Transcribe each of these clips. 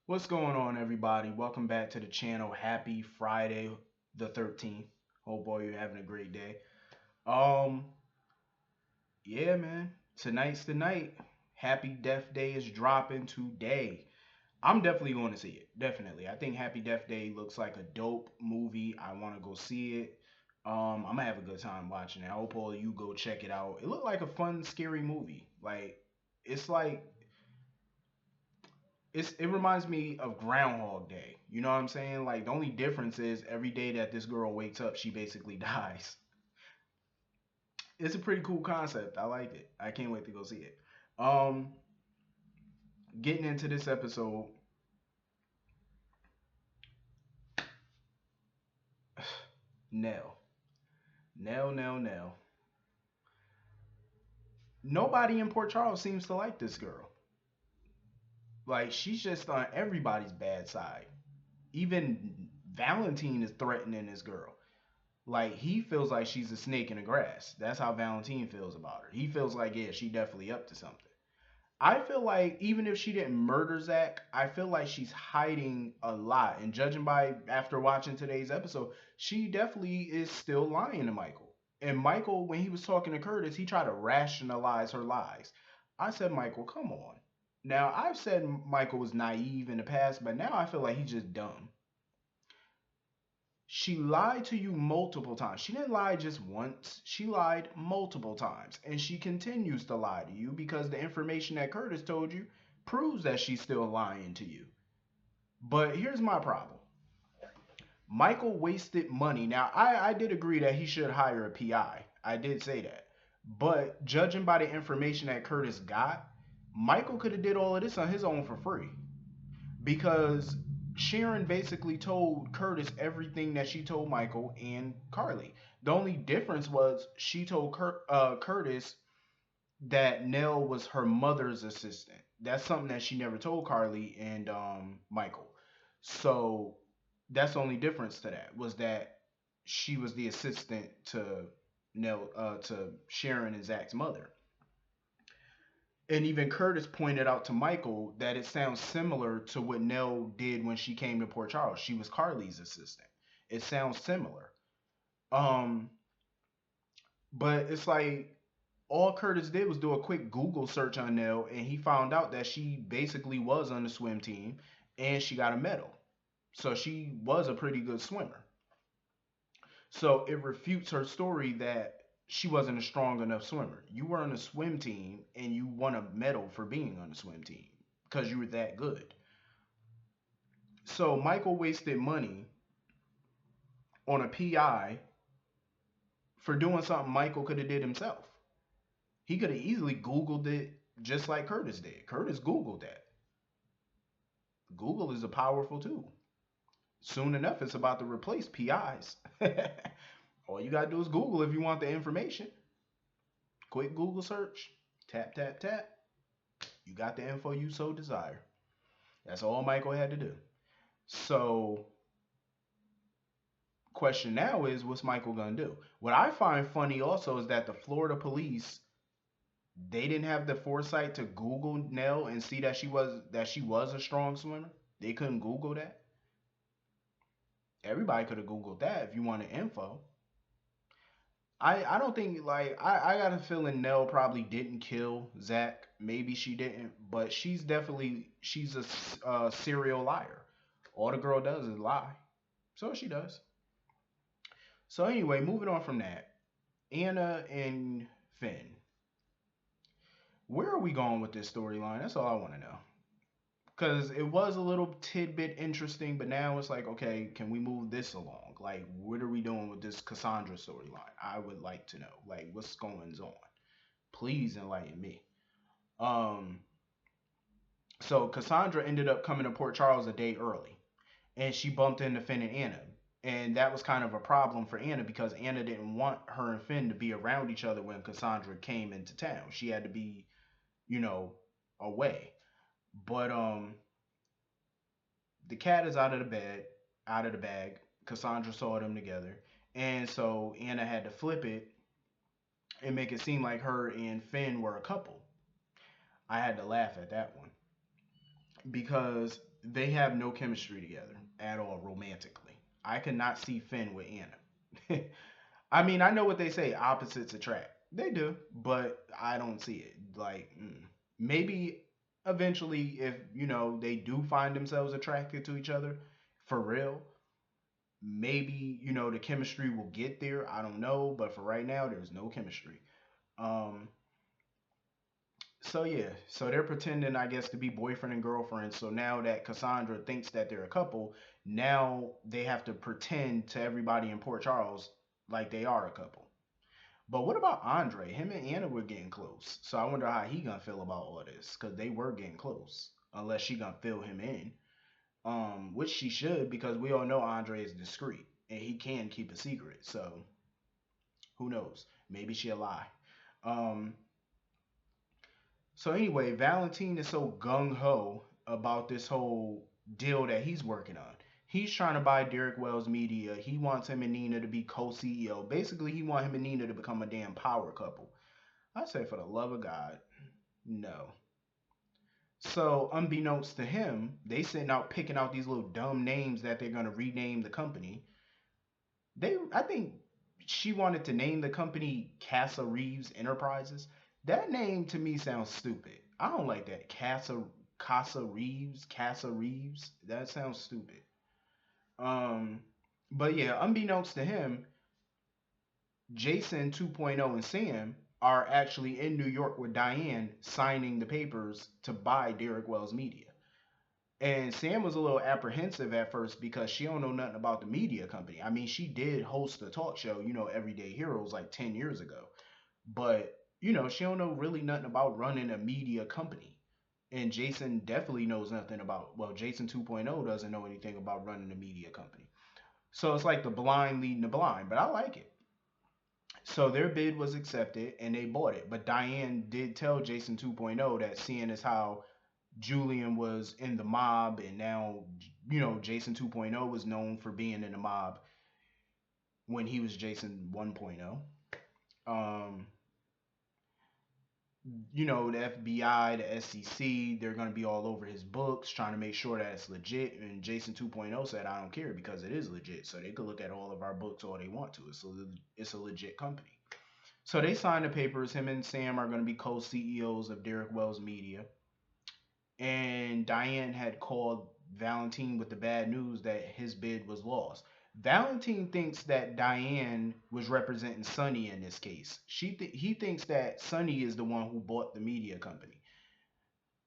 What's going on, everybody? Welcome back to the channel. Happy Friday the 13th. Hope all you're having a great day. Um, yeah, man. Tonight's the night. Happy Death Day is dropping today. I'm definitely going to see it. Definitely. I think Happy Death Day looks like a dope movie. I want to go see it. I'm gonna have a good time watching it. I hope all of you go check it out. It looked like a fun, scary movie. It's like it reminds me of Groundhog Day. You know what I'm saying? Like the only difference is every day that this girl wakes up, she basically dies. It's a pretty cool concept. I like it. I can't wait to go see it. Um, Getting into this episode, Nell, Nell. Nobody in Port Charles seems to like this girl. Like she's just on everybody's bad side. Even Valentine is threatening this girl. Like he feels like she's a snake in the grass. That's how Valentine feels about her. He feels like yeah, she definitely up to something. I feel like even if she didn't murder Zach, I feel like she's hiding a lot. And judging by after watching today's episode, she definitely is still lying to Michael. And Michael, when he was talking to Curtis, he tried to rationalize her lies. I said, Michael, come on. Now I've said Michael was naive in the past, but now I feel like he's just dumb. She lied to you multiple times. She didn't lie just once. She lied multiple times. And she continues to lie to you because the information that Curtis told you proves that she's still lying to you. But here's my problem. Michael wasted money. Now, I did agree that he should hire a PI. I did say that. But judging by the information that Curtis got, Michael could have did all of this on his own for free. Because Sharon basically told Curtis everything that she told Michael and Carly. The only difference was she told Curtis that Nell was her mother's assistant. That's something that she never told Carly and Michael. So that's the only difference to that was that she was the assistant to to Sharon and Zach's mother. And even Curtis pointed out to Michael that it sounds similar to what Nell did when she came to Port Charles. She was Carly's assistant. It sounds similar. Um, but it's like all Curtis did was do a quick Google search on Nell, and he found out that she basically was on the swim team, and she got a medal. So she was a pretty good swimmer. So it refutes her story that she wasn't a strong enough swimmer. You were on a swim team, and you won a medal for being on the swim team because you were that good. So Michael wasted money on a PI for doing something Michael could have did himself. He could have easily Googled it just like Curtis did. Curtis Googled that. Google is a powerful tool. Soon enough, it's about to replace PIs. All you gotta do is Google if you want the information. Quick Google search. Tap, tap, tap. You got the info you so desire. That's all Michael had to do. So, question now is what's Michael gonna do? What I find funny also is that the Florida police they didn't have the foresight to Google Nell and see that she was a strong swimmer. They couldn't Google that. Everybody could have Googled that if you wanted info. I don't think like I got a feeling Nell probably didn't kill Zach. Maybe she didn't, but she's a serial liar. All the girl does is lie. So she does. So anyway, moving on from that, Anna and Finn. Where are we going with this storyline? That's all I want to know. Because it was a little tidbit interesting, but now it's like, okay, can we move this along? Like, what are we doing with this Cassandra storyline? I would like to know. Like, what's going on? Please enlighten me. Um, so Cassandra ended up coming to Port Charles a day early, and she bumped into Finn and Anna. And that was kind of a problem for Anna because Anna didn't want her and Finn to be around each other when Cassandra came into town. She had to be, you know, away. But the cat is out of the bed, out of the bag. Cassandra saw them together, and so Anna had to flip it and make it seem like her and Finn were a couple. I had to laugh at that one. because they have no chemistry together at all romantically. I cannot see Finn with Anna. I mean, I know what they say, opposites attract. They do, but I don't see it. Like, maybe eventually, if they do find themselves attracted to each other for real, maybe the chemistry will get there. I don't know, but for right now, there's no chemistry. Um, so yeah, so they're pretending, I guess, to be boyfriend and girlfriend. So now that Cassandra thinks that they're a couple, now they have to pretend to everybody in Port Charles like they are a couple. But what about Andre? Him and Anna were getting close. So I wonder how he gonna feel about all this, because they were getting close. Unless she gonna fill him in. Which she should, because we all know Andre is discreet and he can keep a secret. So who knows? Maybe she'll lie. Um, so anyway, Valentine is so gung ho about this whole deal that he's working on. He's trying to buy Derek Wells Media. He wants him and Nina to be co-CEO. Basically, he wants him and Nina to become a damn power couple. I say, for the love of God, no. So, unbeknownst to him, they sitting out picking out these little dumb names that they're gonna rename the company. I think she wanted to name the company Casa Reeves Enterprises. That name to me sounds stupid. I don't like that. Casa Reeves. That sounds stupid. Um, but yeah, unbeknownst to him, Jason 2.0 and Sam are actually in New York with Diane signing the papers to buy Derek Wells Media. And Sam was a little apprehensive at first because she don't know nothing about the media company. I mean, she did host a talk show, Everyday Heroes like 10 years ago. But, she don't know really nothing about running a media company. And Jason definitely knows nothing about, well, Jason 2.0 doesn't know anything about running a media company. So it's like the blind leading the blind, but I like it. So their bid was accepted and they bought it. But Diane did tell Jason 2.0 that seeing as how Julian was in the mob and now, Jason 2.0 was known for being in the mob when he was Jason 1.0. Um, the FBI, the SEC, they're going to be all over his books trying to make sure that it's legit. And Jason 2.0 said, I don't care because it is legit. So they could look at all of our books all they want to. It's a legit company. So they signed the papers. Him and Sam are going to be co CEOs of Derek Wells Media. And Diane had called Valentine with the bad news that his bid was lost. Valentine thinks that Diane was representing Sonny in this case. He thinks that Sonny is the one who bought the media company.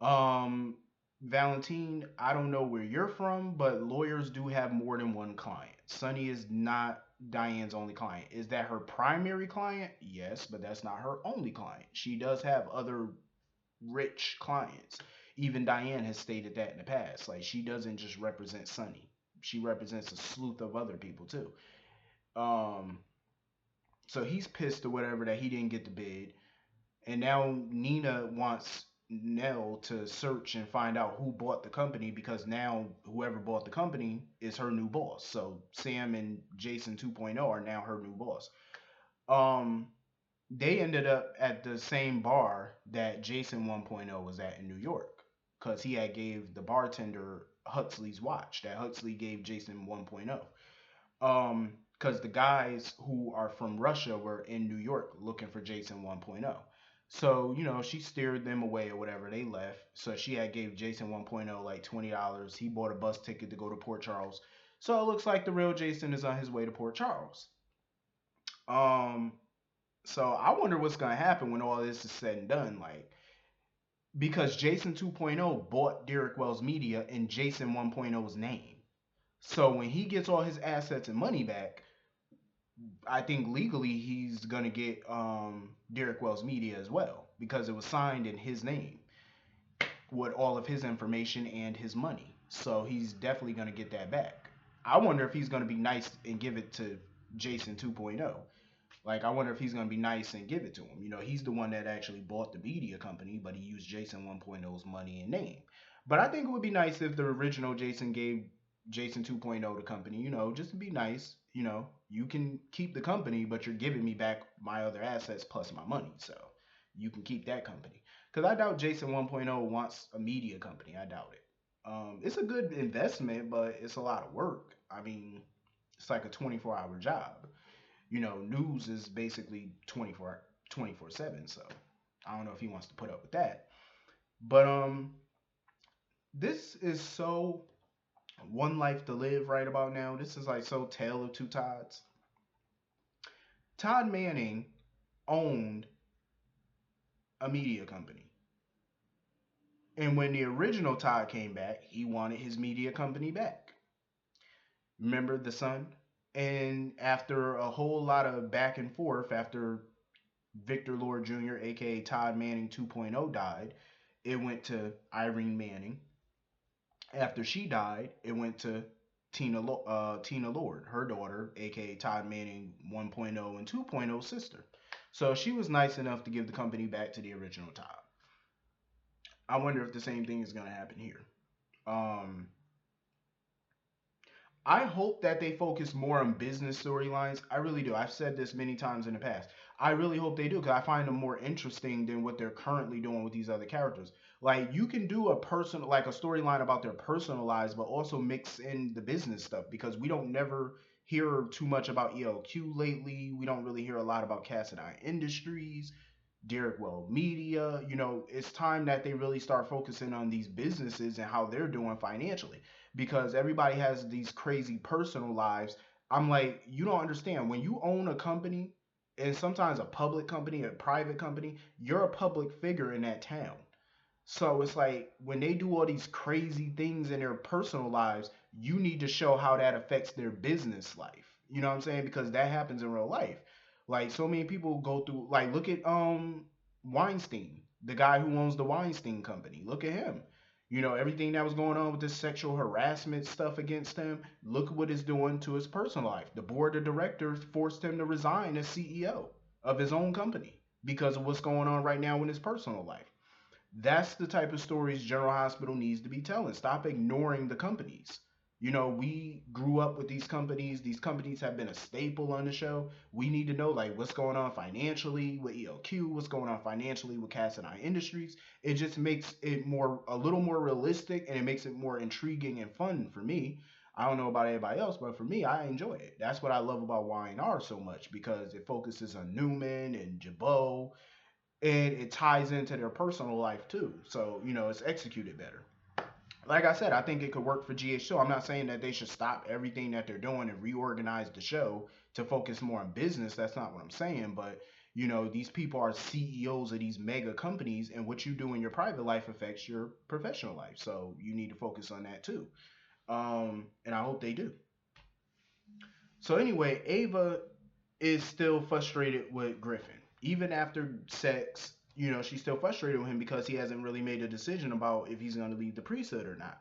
Um, Valentine, I don't know where you're from, but lawyers do have more than one client. Sonny is not Diane's only client. Is that her primary client? Yes, but that's not her only client. She does have other rich clients. Even Diane has stated that in the past. Like, she doesn't just represent Sonny. She represents a slew of other people too. Um, so he's pissed or whatever that he didn't get the bid. And now Nina wants Nell to search and find out who bought the company because now whoever bought the company is her new boss. So Sam and Jason 2.0 are now her new boss. Um, they ended up at the same bar that Jason 1.0 was at in New York because he had gave the bartender Huxley's watch that Huxley gave Jason 1.0. Because the guys who are from Russia were in New York looking for Jason 1.0. So, she steered them away or whatever. They left. So she had gave Jason 1.0 like $20. He bought a bus ticket to go to Port Charles. So it looks like the real Jason is on his way to Port Charles. Um, so I wonder what's gonna happen when all this is said and done. Like, because Jason 2.0 bought Derek Wells Media in Jason 1.0's name. So when he gets all his assets and money back, I think legally he's gonna get Derek Wells Media as well because it was signed in his name with all of his information and his money. So he's definitely gonna get that back. I wonder if he's gonna be nice and give it to Jason 2.0. Like, I wonder if he's going to be nice and give it to him. He's the one that actually bought the media company, but he used Jason 1.0's money and name. But I think it would be nice if the original Jason gave Jason 2.0 the company, just to be nice. You can keep the company, but you're giving me back my other assets plus my money. So you can keep that company. Because I doubt Jason 1.0 wants a media company. I doubt it. It's a good investment, but it's a lot of work. I mean, it's like a 24-hour job. News is basically 24/7. So I don't know if he wants to put up with that. But this is so one life to live right about now. This is like so Tale of Two Todds. Todd Manning owned a media company. And when the original Todd came back, he wanted his media company back. Remember the Sun? And after a whole lot of back and forth, after Victor Lord Jr., aka Todd Manning 2.0, died, it went to Irene Manning. After she died, it went to Tina Lord, her daughter, aka Todd Manning 1.0 and 2.0 sister. So she was nice enough to give the company back to the original Todd. I wonder if the same thing is going to happen here. Um, I hope that they focus more on business storylines. I really do. I've said this many times in the past. I really hope they do because I find them more interesting than what they're currently doing with these other characters. Like you can do a person like a storyline about their personal lives, but also mix in the business stuff because we don't never hear too much about ELQ lately. We don't really hear a lot about Cassadine Industries. Derek Well Media. It's time that they really start focusing on these businesses and how they're doing financially because everybody has these crazy personal lives. I'm like, you don't understand. When you own a company, and sometimes a public company, a private company, you're a public figure in that town. So it's like when they do all these crazy things in their personal lives, you need to show how that affects their business life. You know what I'm saying? Because that happens in real life. Like so many people go through like look at Weinstein, the guy who owns the Weinstein company. Look at him. Everything that was going on with this sexual harassment stuff against him, look what it's doing to his personal life. The board of directors forced him to resign as CEO of his own company because of what's going on right now in his personal life. That's the type of stories General Hospital needs to be telling. Stop ignoring the companies. We grew up with these companies. These companies have been a staple on the show. We need to know like what's going on financially with ELQ, what's going on financially with Cassadine Industries. It just makes it a little more realistic, and it makes it more intriguing and fun for me. I don't know about everybody else, but for me, I enjoy it. That's what I love about YNR so much because it focuses on Newman and Jabot, and it ties into their personal life too. So, it's executed better. Like I said, I think it could work for GH2. I'm not saying that they should stop everything that they're doing and reorganize the show to focus more on business. That's not what I'm saying. But, these people are CEOs of these mega companies, and what you do in your private life affects your professional life. So you need to focus on that too. And I hope they do. So anyway, Ava is still frustrated with Griffin. Even after sex, she's still frustrated with him because he hasn't really made a decision about if he's going to leave the priesthood or not.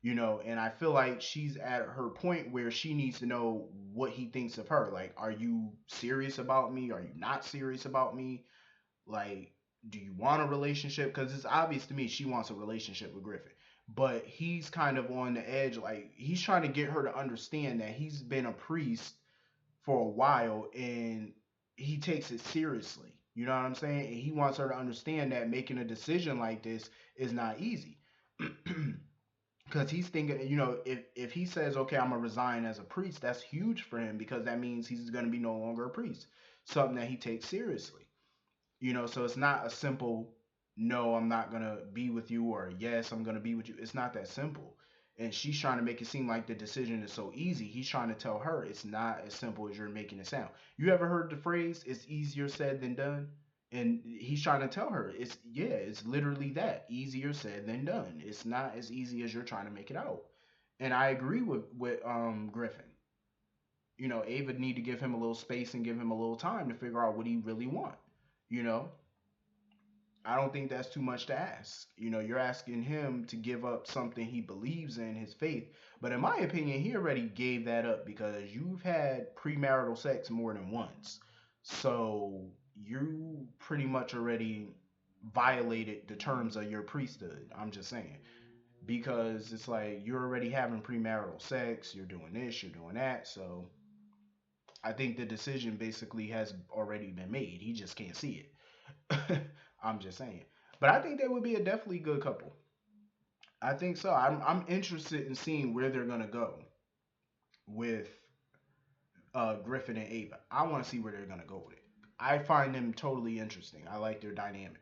And I feel like she's at her point where she needs to know what he thinks of her. Like, are you serious about me? Are you not serious about me? Like, do you want a relationship? Because it's obvious to me she wants a relationship with Griffin. But he's kind of on the edge. Like, he's trying to get her to understand that he's been a priest for a while and he takes it seriously. You know what I'm saying? And he wants her to understand that making a decision like this is not easy. Because he's thinking, if he says, okay, I'm gonna resign as a priest, that's huge for him because that means he's gonna be no longer a priest, something that he takes seriously. So it's not a simple no, I'm not gonna be with you, or yes, I'm gonna be with you. It's not that simple. And she's trying to make it seem like the decision is so easy. He's trying to tell her it's not as simple as you're making it sound. You ever heard the phrase, it's easier said than done? And he's trying to tell her it's literally that. Easier said than done. It's not as easy as you're trying to make it out. And I agree with Griffin. Ava need to give him a little space and give him a little time to figure out what he really want. You know, I don't think that's too much to ask. You're asking him to give up something he believes in, his faith. But in my opinion, he already gave that up because you've had premarital sex more than once. So you pretty much already violated the terms of your priesthood. I'm just saying. Because it's like you're already having premarital sex, you're doing this, you're doing that. So I think the decision basically has already been made. He just can't see it. I'm just saying. But I think they would be a definitely good couple. I think so. I'm interested in seeing where they're gonna go with Griffin and Ava. I want to see where they're gonna go with it. I find them totally interesting. I like their dynamic.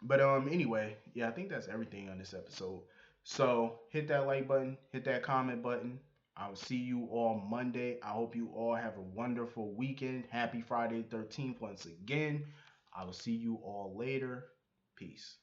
But anyway, yeah, I think that's everything on this episode. So hit that like button, hit that comment button. I will see you all Monday. I hope you all have a wonderful weekend. Happy Friday 13th once again. I will see you all later. Peace.